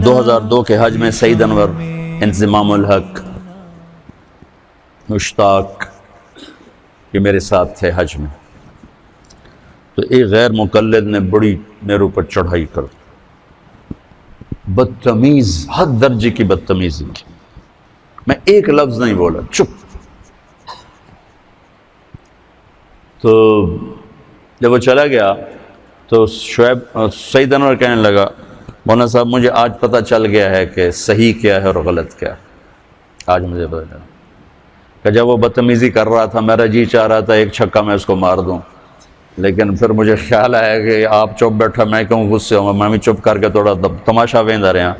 2002 کے حج میں سعید انور، انضمام الحق، مشتاق یہ میرے ساتھ تھے حج میں. تو ایک غیر مقلد نے بڑی میرے اوپر چڑھائی کر، بدتمیز، حد درجے کی بدتمیزی کی. میں ایک لفظ نہیں بولا، چپ. تو جب وہ چلا گیا تو سعید انور کہنے لگا، مولانا صاحب مجھے آج پتہ چل گیا ہے کہ صحیح کیا ہے اور غلط کیا ہے. آج مجھے پتہ چلا کہ جب وہ بدتمیزی کر رہا تھا میرا جی چاہ رہا تھا ایک چھکا میں اس کو مار دوں، لیکن پھر مجھے خیال آیا کہ آپ چپ بیٹھا، میں کیوں غصے ہوں، میں بھی چپ کر کے تھوڑا تماشا ویندا رہا.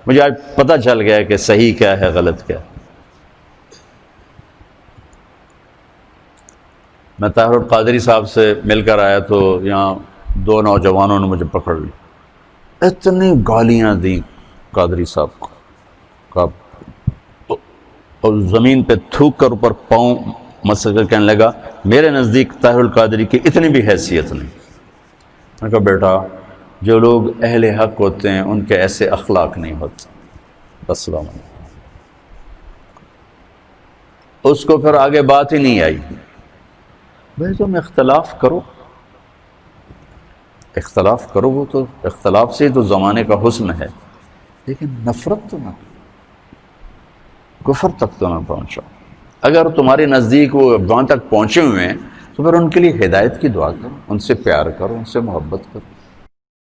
مجھے آج پتہ چل گیا کہ صحیح کیا ہے غلط کیا ہے. میں طاہر القادری صاحب سے مل کر آیا تو یہاں دو نوجوانوں نے مجھے پکڑ لی، اتنی گالیاں دیں قادری صاحب کو، اور زمین پہ تھوک کر اوپر پاؤں مسل کر کہنے لگا میرے نزدیک طاہر القادری کی اتنی بھی حیثیت نہیں. میں کہا بیٹا جو لوگ اہل حق ہوتے ہیں ان کے ایسے اخلاق نہیں ہوتے. السلام علیکم. اس کو پھر آگے بات ہی نہیں آئی. بھائی تم اختلاف کرو، اختلاف کرو، وہ تو اختلاف سے تو زمانے کا حسن ہے، لیکن نفرت تو نہ، کفر تک تو نہ پہنچو. اگر تمہارے نزدیک وہ وہاں تک پہنچے ہوئے ہیں تو پھر ان کے لیے ہدایت کی دعا کرو، ان سے پیار کرو، ان سے محبت کرو.